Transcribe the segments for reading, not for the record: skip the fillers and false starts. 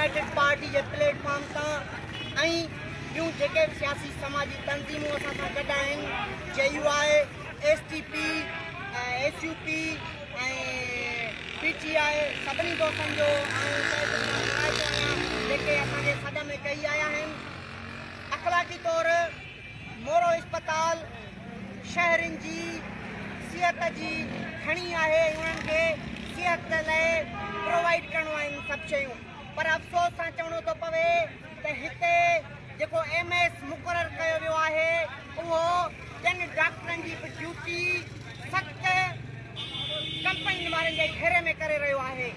United party के platform तां ॿियूं जेके सियासी समाजी तंज़ीमूं असां सां गॾु आहिनि JUI STP SUP ऐं PTI सभिनी दोस्तनि जो जेके असांजे सॾ में कई आया आहिनि। अख़लाक़ी तौरु मोरो इस्पताल शहरनि जी सिहत जी खणी आहे, उन्हनि खे सिहत लाइ प्रोवाइड करणो आहिनि सभु शयूं, पर अफ़सोस सां चवणो थो पवे त हिते जेको MS मुक़ररु कयो वियो आहे उहो टिनि डॉक्टरनि जी बि ड्यूटी सख़्त कंपनी वारनि जे घेरे में करे रहियो आहे।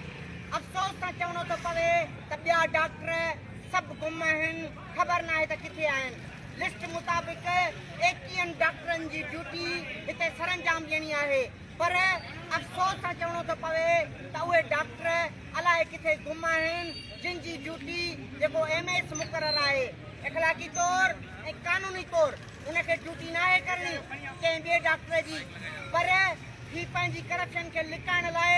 अफ़सोस सां चवणो थो पवे त ॿिया डॉक्टर सभु गुम आहिनि, ख़बर न आहे त किथे आहिनि। लिस्ट मुताबिक़ 21 डॉक्टरनि जी ड्यूटी हिते सरंजाम ॾियणी आहे, पर अफ़सोस सां चवणो थो पवे त उहे डॉक्टर अलाए किथे गुम आहिनि जिन जी ड्यूटी जेको MS मुक़ररु आहे अख़लाक़ी तौरु ऐं क़ानूनी तौरु उनखे ड्यूटी न आहे करणी कंहिं ॿिए डॉक्टर जी, पर ही पंहिंजी करप्शन खे लिकाइण लाइ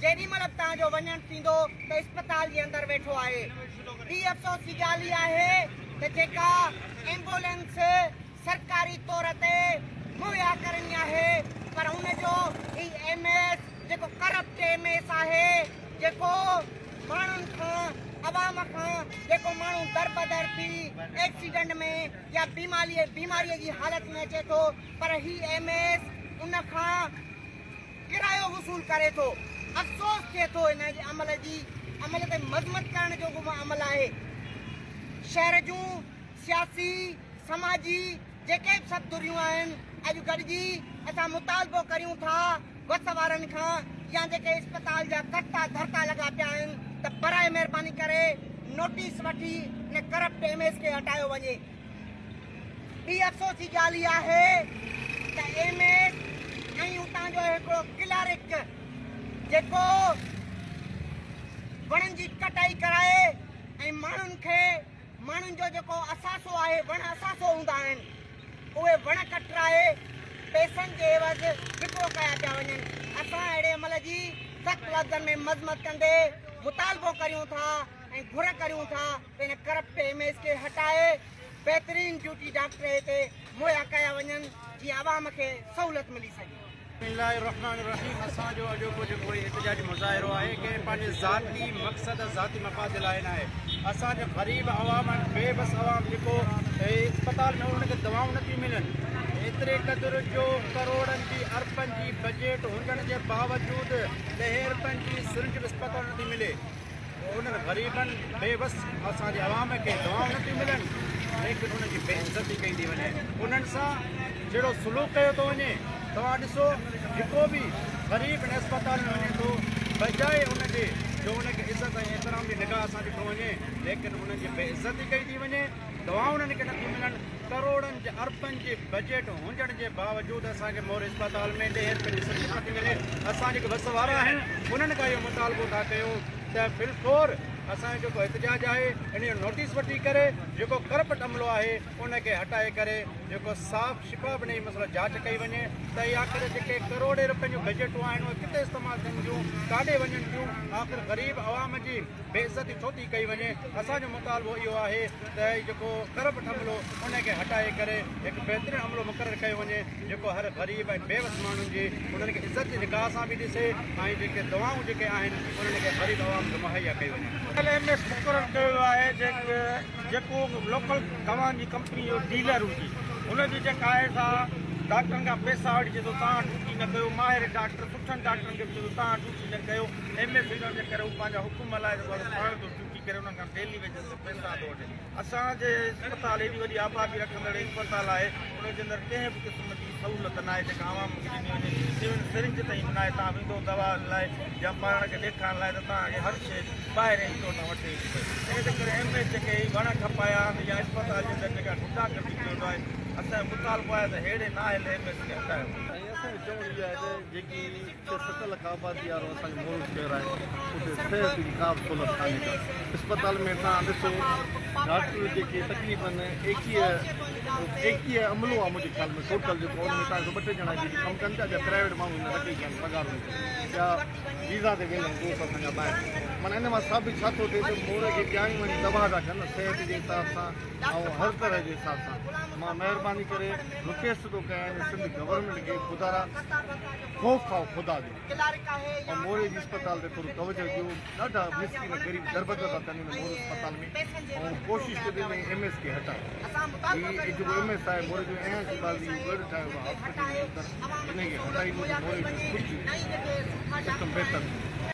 जेॾी महिल बि तव्हांजो वञणु थींदो त इस्पताल जे अंदरि वेठो आहे। ॿी अफ़सोस जी ॻाल्हि इहा आहे त जेका एम्बुलेंस सरकारी तौर ते मुहैया करणी आहे, पर हुनजो ही MS जेको करप्ट MS आहे, जेको माण्हुनि खां अवाम खां जेको माण्हू दरबदर थी एक्सीडेंट में या बीमारीअ जी हालत में अचे थो, पर ही MS उन खां किरायो वसूल करे थो। अफ़सोस थिए थो हिन जे अमल ते मज़म्मत करण जो बि अमल आहे। शहर जूं सियासी समाजी जेके बि सभु दुरियूं आहिनि अॼु गॾिजी असां मुतालबो करियूं था वस वारनि खां या जेके इस्पताल जा कट्टा धरता लॻा पिया आहिनि त बराए महिरबानी करे नोटिस वठी हिन करप्ट MS खे हटायो वञे। ॿी अफ़सोस जी ॻाल्हि इहा आहे त MS ऐं उतां जो हिकिड़ो क्लर्क जेको वणनि जी कटाई कराए ऐं माण्हुनि जो जेको असासो आहे, वण असासो हूंदा आहिनि, उहे वण कटराए पैसनि जे एवज़ विकिरो कया पिया वञनि। असां अहिड़े अमल जी सख़्त लफ़्ज़नि में मज़म्मत कंदे मुतालबो करियूं था ऐं घुर करियूं था त हिन करप्ट MS खे हटाए बहितरीन ड्यूटी डॉक्टर हिते मुहैया कया वञनि जीअं आवाम खे सहूलियत मिली सघे। बिस्मिल्लाहिर्रहमानिर्रहीम। असांजो अॼोको जेको एहतजाजी मुज़ाहिरो आहे कि पंहिंजे ज़ाती मक़सद ज़ाती मफ़ाद लाइ न आहे। असांजो ग़रीब अवाम बेबस अवाम जेको इस्पताल में उनखे दवाऊं नथियूं मिलनि, एतिरे क़दुरु जो करोड़नि जी अरबनि जी बजट हुजण जे बावजूदि 10 रुपयनि जी सिरिंज इस्पताल नथी मिले। उन्हनि ग़रीबनि बेबस असांजे अवाम खे दवाऊं नथियूं मिलनि, लेकिन उनजी बेइज़ती कई थी वञे। उन्हनि सां जहिड़ो सलूक कयो थो वञे, तव्हां ॾिसो जेको बि ग़रीब हिन अस्पताल में वञे थो बजाए उनजे जो उनखे इज़त ऐं एतिराम जी निगाह सां ॾिठो वञे, लेकिन उन्हनि जी बेइज़ती कई थी वञे, दवाऊं उन्हनि खे नथियूं मिलनि। करोड़नि जे अरबनि जी बजट हुजण जे बावजूदि असांखे मोर इस्पताल में 10 रुपए जी सर्विस नथी मिले। असां जेके बस वारा आहिनि उन्हनि खां इहो मुतालबो था कयूं त बिल्कुलु असांजो जेको एहतजाज आहे इन जो नोटिस वठी करे जेको करप्ट अमलो आहे उनखे हटाए करे जेको साफ़ शिफ़ाफ़ इन मसइलो जांच कई वञे त आख़िर जेके करोड़े रुपयनि जूं बजटूं आहिनि उहे किथे इस्तेमालु थियनि थियूं, काॾे वञनि थियूं, आख़िर ग़रीब अवाम जी बेइज़ती छो थी कई वञे। असांजो मुतालबो इहो आहे त जेको करप्ट अमलो उनखे हटाए करे हिकु बहितरीनु अमलो मुक़ररु कयो वञे जेको हर ग़रीब ऐं बेवस माण्हुनि जी उन्हनि खे इज़त जी निगाह सां बि ॾिसे ऐं जेके दवाऊं जेके आहिनि उन्हनि खे ग़रीब अवाम खे मुहैया कई वञे। MS मुक़ररु कयो वियो आहे जेको लोकल दवाउनि जी कंपनी जो डीलर हुजे हुनजी जेका आहे सा डॉक्टरनि खां पैसा वठी चए थो तव्हां ड्यूटी न कयो, माहिर डॉक्टर सुठनि डॉक्टरनि खे बि चए थो तव्हां ड्यूटी न कयो। MS हिन जे करे हू पंहिंजा हुकुम लाइ पाण थो ड्यूटी करे उन्हनि खां डेली वेजन ते पैसा थो वठे। असांजे इस्पताल एॾी वॾी आबादी रखंदड़ इस्पताल आहे, उनजे अंदरि कंहिं बि क़िस्म जी सहूलियत न आहे जेका आवाम खे ॾिनी वञे। सिविल सिरिंज ताईं न आहे, तव्हां वेंदो दवा लाइ या पाण खे ॾेखारण लाइ त तव्हांखे हर शइ ॿाहिरि ईंदो न वठे। इन जे करे MS जेके वण खपाया आहिनि या इस्पताल जे अंदरि जेका गुंडा गर्दी कयो आहे, असांजो मुतालबो आहे त अहिड़े न आहे MS खे हटायो। असांजो चवण इहो आहे त जेकी 6-7 लख आबादी वारो असांजो मोल शहर आहे उते सिहत जी का बि सहूलियत कान्हे का। इस्पताल में तव्हां ॾिसो डॉक्टर जेके तकरीबन एकवीह अमलो आहे मुंहिंजे ख़्याल में टोटल जेको हुन में तव्हांखे 2 टे ॼणा जेके कमु कनि था या प्राइवेट माण्हू हिन रखी कनि पघार या वीज़ा ते वेल आहिनि दोस्त असांजा ॿाहिरि माना इन मां साबित छा थो थिए त मोर खे ॿियाई वञी तबाह था कनि सिहत जे हिसाब सां ऐं हर तरह जे हिसाब सां मां महिरबानी करे रिक्वेस्ट थो कयां हिन सिंध गवर्नमेंट खे ख़ुदा ख़ौफ़ खाओ ख़ुदा जो ऐं मोरे जी अस्पताल ते थोरो तवजो ॾियो ॾाढा मिस्किन ग़रीब दरबदर था कनि हिन मोरे अस्पताल में ऐं कोशिशि कजे हिन MS खे हटायो हीअ जेको MS आहे मोरे जो ऐं बाज़ी गॾु ठाहियो आहे हॉस्पिटल जे अंदरि हिनखे हटाईंदो मोरे जो कुझु सिस्टम बहितर